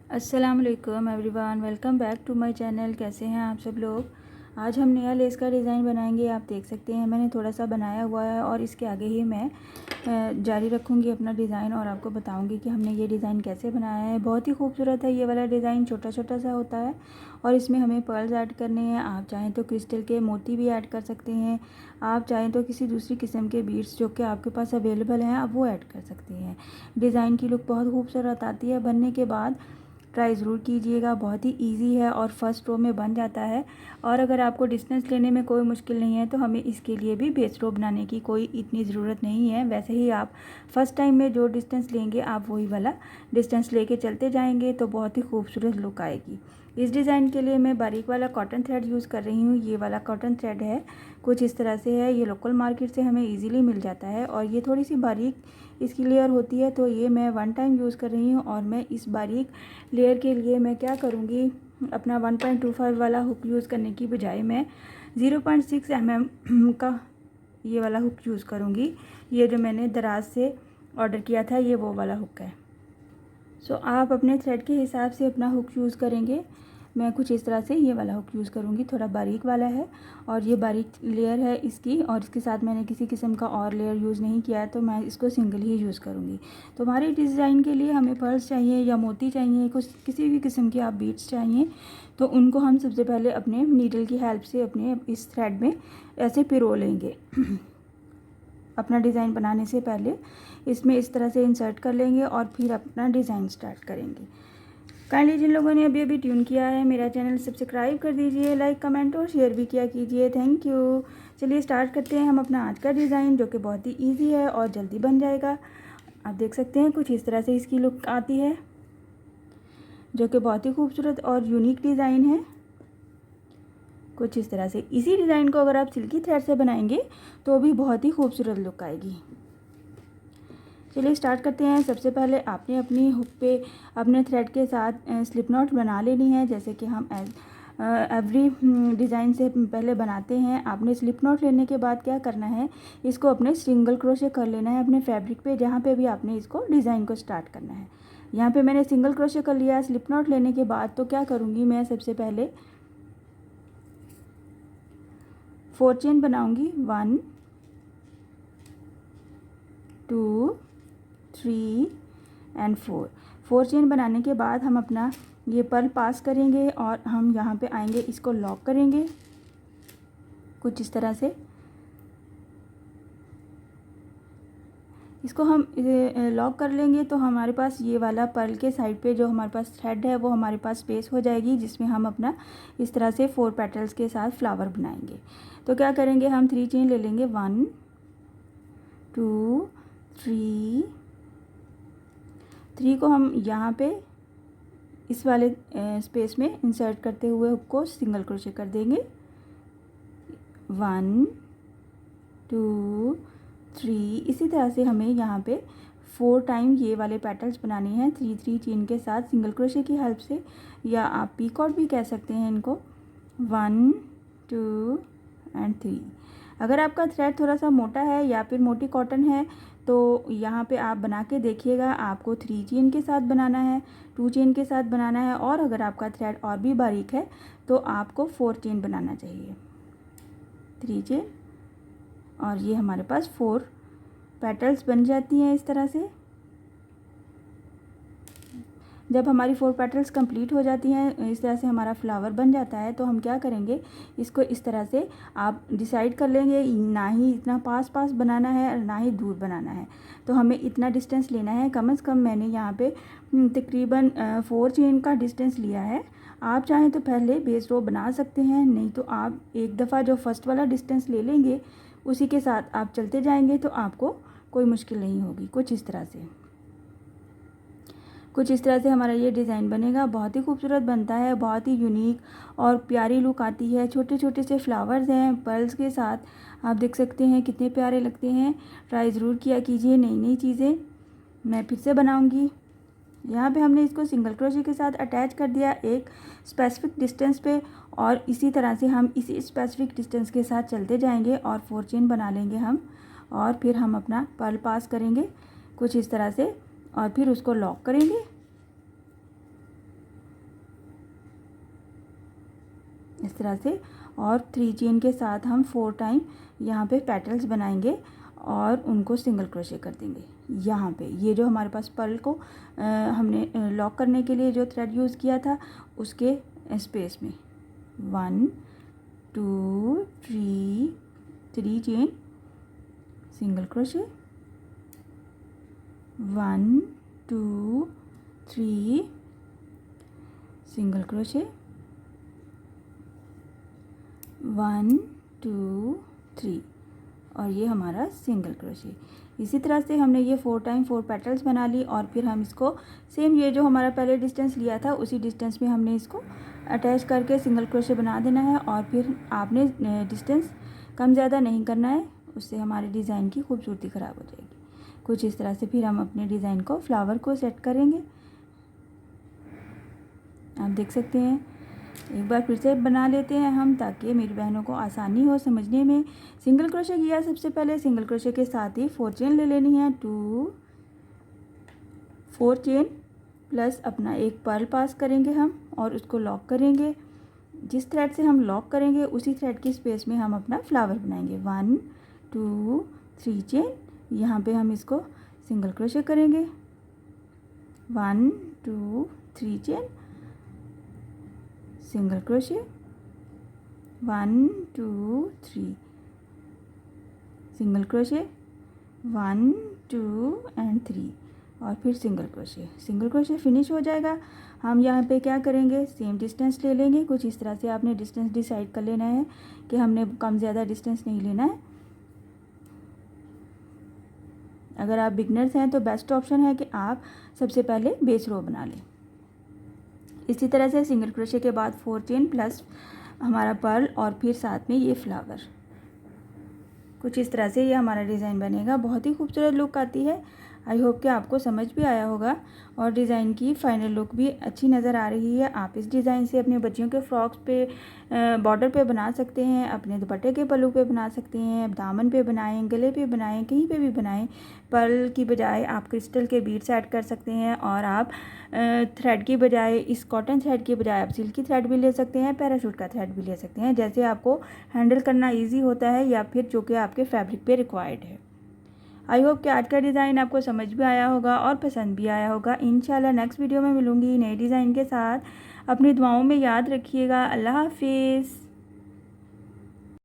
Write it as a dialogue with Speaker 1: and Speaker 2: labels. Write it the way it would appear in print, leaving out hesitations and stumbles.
Speaker 1: अस्सलाम वालेकुम everyone, welcome back to my channel. कैसे हैं आप सब लोग। आज हम नया लेस का डिज़ाइन बनाएंगे। आप देख सकते हैं मैंने थोड़ा सा बनाया हुआ है और इसके आगे ही मैं जारी रखूँगी अपना डिज़ाइन और आपको बताऊंगी कि हमने ये डिज़ाइन कैसे बनाया है। बहुत ही खूबसूरत है ये वाला डिज़ाइन, छोटा छोटा सा होता है और इसमें हमें पर्ल्स ऐड करने हैं। आप चाहें तो क्रिस्टल के मोती भी ऐड कर सकते हैं, आप चाहें तो किसी दूसरी किस्म के बीड्स जो कि आपके पास अवेलेबल हैं आप वो ऐड कर सकते हैं। डिज़ाइन की लुक बहुत खूबसूरत आती है। बनने के बाद ट्राई ज़रूर कीजिएगा, बहुत ही इजी है और फर्स्ट रो में बन जाता है। और अगर आपको डिस्टेंस लेने में कोई मुश्किल नहीं है तो हमें इसके लिए भी बेस रो बनाने की कोई इतनी ज़रूरत नहीं है। वैसे ही आप फर्स्ट टाइम में जो डिस्टेंस लेंगे आप वही वाला डिस्टेंस लेके चलते जाएंगे तो बहुत ही खूबसूरत लुक आएगी। इस डिज़ाइन के लिए मैं बारीक वाला कॉटन थ्रेड यूज़ कर रही हूँ। ये वाला कॉटन थ्रेड है, कुछ इस तरह से है। ये लोकल मार्केट से हमें इजीली मिल जाता है और ये थोड़ी सी बारीक इसकी लेयर होती है, तो ये मैं वन टाइम यूज़ कर रही हूँ। और मैं इस बारीक लेयर के लिए मैं क्या करूँगी, अपना 1.25 वाला हुक यूज़ करने की बजाय मैं 0.6 mm का ये वाला हुक यूज़ करूँगी। ये जो मैंने दराज से ऑर्डर किया था ये वो वाला हुक है। सो आप अपने थ्रेड के हिसाब से अपना हुक यूज़ करेंगे। मैं कुछ इस तरह से ये वाला हुक यूज़ करूँगी, थोड़ा बारीक वाला है और ये बारीक लेयर है इसकी, और इसके साथ मैंने किसी किस्म का और लेयर यूज़ नहीं किया है तो मैं इसको सिंगल ही यूज़ करूँगी। तो हमारे डिज़ाइन के लिए हमें पर्ल्स चाहिए या मोती चाहिए, कुछ किसी भी किस्म की आप बीड्स चाहिए तो उनको हम सबसे पहले अपने नीडल की हेल्प से अपने इस थ्रेड में ऐसे पिरो लेंगे। अपना डिज़ाइन बनाने से पहले इसमें इस तरह से इंसर्ट कर लेंगे और फिर अपना डिज़ाइन स्टार्ट करेंगे। काइंडली जिन लोगों ने अभी ट्यून किया है मेरा चैनल सब्सक्राइब कर दीजिए, लाइक कमेंट और शेयर भी किया कीजिए। Thank you. चलिए स्टार्ट करते हैं हम अपना आज का डिज़ाइन, जो कि बहुत ही ईजी है और जल्दी बन जाएगा। आप देख सकते हैं कुछ इस तरह से इसकी लुक आती है, जो कि बहुत ही खूबसूरत और यूनिक डिज़ाइन है। कुछ इस तरह से इसी डिज़ाइन को अगर आप सिल्की थ्रेड से बनाएंगे तो भी बहुत ही खूबसूरत लुक आएगी। चलिए स्टार्ट करते हैं। सबसे पहले आपने अपनी हुक पे अपने थ्रेड के साथ स्लिप नॉट बना लेनी है, जैसे कि हम एवरी डिज़ाइन से पहले बनाते हैं। आपने स्लिप नॉट लेने के बाद क्या करना है, इसको अपने सिंगल क्रोशे कर लेना है अपने फैब्रिक पे, जहाँ पे भी आपने इसको डिज़ाइन को स्टार्ट करना है। यहाँ पे मैंने सिंगल क्रोशे कर लिया स्लिप नॉट लेने के बाद। तो क्या करूँगी मैं, सबसे पहले 4 चेन बनाऊँगी, 1 2 3 एंड 4 चेन बनाने के बाद हम अपना ये पर्ल पास करेंगे और हम यहाँ पे आएंगे, इसको लॉक करेंगे कुछ इस तरह से। इसको हम लॉक कर लेंगे तो हमारे पास ये वाला पर्ल के साइड पे जो हमारे पास थ्रेड है वो हमारे पास स्पेस हो जाएगी, जिसमें हम अपना इस तरह से 4 पेटल्स के साथ फ्लावर बनाएंगे। तो क्या करेंगे, हम 3 चेन ले लेंगे, 1 2 3 को हम यहाँ पे इस वाले स्पेस में इंसर्ट करते हुए हुक को सिंगल क्रोशे कर देंगे। 1 2 3 इसी तरह से हमें यहाँ पे 4 टाइम ये वाले पेटल्स बनाने हैं 3 चेन के साथ सिंगल क्रोशे की हेल्प से, या आप पीकॉट भी कह सकते हैं इनको। 1 2 एंड 3। अगर आपका थ्रेड थोड़ा सा मोटा है या फिर मोटी कॉटन है तो यहाँ पे आप बना के देखिएगा, आपको 3 चेन के साथ बनाना है, 2 चेन के साथ बनाना है, और अगर आपका थ्रेड और भी बारीक है तो आपको 4 चेन बनाना चाहिए। 3 चेन और ये हमारे पास 4 पेटल्स बन जाती हैं इस तरह से। जब हमारी 4 पेटल्स कंप्लीट हो जाती हैं, इस तरह से हमारा फ्लावर बन जाता है, तो हम क्या करेंगे, इसको इस तरह से आप डिसाइड कर लेंगे, ना ही इतना पास पास बनाना है और ना ही दूर बनाना है। तो हमें इतना डिस्टेंस लेना है, कम से कम मैंने यहाँ पे तकरीबन 4 चेन का डिस्टेंस लिया है। आप चाहें तो पहले बेस रो बना सकते हैं, नहीं तो आप एक दफ़ा जो फर्स्ट वाला डिस्टेंस ले लेंगे उसी के साथ आप चलते जाएंगे तो आपको कोई मुश्किल नहीं होगी। कुछ इस तरह से हमारा ये डिज़ाइन बनेगा। बहुत ही खूबसूरत बनता है, बहुत ही यूनिक और प्यारी लुक आती है। छोटे छोटे से फ्लावर्स हैं पर्ल्स के साथ, आप देख सकते हैं कितने प्यारे लगते हैं। ट्राई ज़रूर किया कीजिए नई नई चीज़ें। मैं फिर से बनाऊंगी। यहाँ पे हमने इसको सिंगल क्रोशे के साथ अटैच कर दिया एक स्पेसिफिक डिस्टेंस पे, और इसी तरह से हम इसी स्पेसिफिक डिस्टेंस के साथ चलते जाएंगे और 4 चेन बना लेंगे हम, और फिर हम अपना पर्ल पास करेंगे कुछ इस तरह से और फिर उसको लॉक करेंगे। इस तरह से। और 3 चेन के साथ हम 4 टाइम यहाँ पे पेटल्स बनाएंगे और उनको सिंगल क्रोशे कर देंगे यहाँ पे। ये जो हमारे पास पर्ल को हमने लॉक करने के लिए जो थ्रेड यूज़ किया था उसके स्पेस में 1 2 3 chain single crochet, 1 2 3 single crochet, 1 2 3 और ये हमारा सिंगल क्रोशे। इसी तरह से हमने ये 4 टाइम 4 पेटल्स बना ली और फिर हम इसको सेम ये जो हमारा पहले डिस्टेंस लिया था उसी डिस्टेंस में हमने इसको अटैच करके सिंगल क्रोशे बना देना है। और फिर आपने डिस्टेंस कम ज़्यादा नहीं करना है, उससे हमारे डिज़ाइन की खूबसूरती ख़राब हो जाएगी। कुछ इस तरह से फिर हम अपने डिज़ाइन को फ्लावर को सेट करेंगे। आप देख सकते हैं, एक बार फिर से बना लेते हैं हम ताकि मेरी बहनों को आसानी हो समझने में। सिंगल क्रोशे किया सबसे पहले, सिंगल क्रोशे के साथ ही 4 चेन ले लेनी है, 2 4 चेन प्लस अपना एक पर्ल पास करेंगे हम और उसको लॉक करेंगे। जिस थ्रेड से हम लॉक करेंगे उसी थ्रेड की स्पेस में हम अपना फ्लावर बनाएंगे। 1 2 3 चेन, यहाँ पे हम इसको सिंगल क्रोशे करेंगे, 1 2 3 chain single crochet, 1 2 3 single crochet, 1 2 and 3 और फिर single crochet. Single crochet finish हो जाएगा। हम यहाँ पे क्या करेंगे, सेम डिस्टेंस ले लेंगे। कुछ इस तरह से आपने डिस्टेंस डिसाइड कर लेना है कि हमने कम ज़्यादा डिस्टेंस नहीं लेना है। अगर आप बिगनर्स हैं तो बेस्ट ऑप्शन है कि आप सबसे पहले बेस रो बना लें। इसी तरह से सिंगल क्रोशे के बाद 4 चेन प्लस हमारा पर्ल और फिर साथ में ये फ्लावर। कुछ इस तरह से ये हमारा डिज़ाइन बनेगा। बहुत ही खूबसूरत लुक आती है। आई होप कि आपको समझ भी आया होगा और डिज़ाइन की फाइनल लुक भी अच्छी नज़र आ रही है। आप इस डिज़ाइन से अपने बच्चियों के फ्रॉक्स पे बॉर्डर पे बना सकते हैं, अपने दुपट्टे के पल्लू पे बना सकते हैं, दामन पे बनाएं, गले पे बनाएं, कहीं पे भी बनाएं। पर्ल की बजाय आप क्रिस्टल के बीड्स ऐड कर सकते हैं और आप थ्रेड की बजाय, इस कॉटन थ्रेड की बजाय आप सिल्की थ्रेड भी ले सकते हैं, पैराशूट का थ्रेड भी ले सकते हैं, जैसे आपको हैंडल करना ईजी होता है या फिर जो कि आपके फैब्रिक पे रिक्वायर्ड है। आई होप कि आज का डिज़ाइन आपको समझ भी आया होगा और पसंद भी आया होगा। इंशाल्लाह नेक्स्ट वीडियो में मिलूँगी नए डिज़ाइन के साथ। अपनी दुआओं में याद रखिएगा। अल्लाह हाफिज़।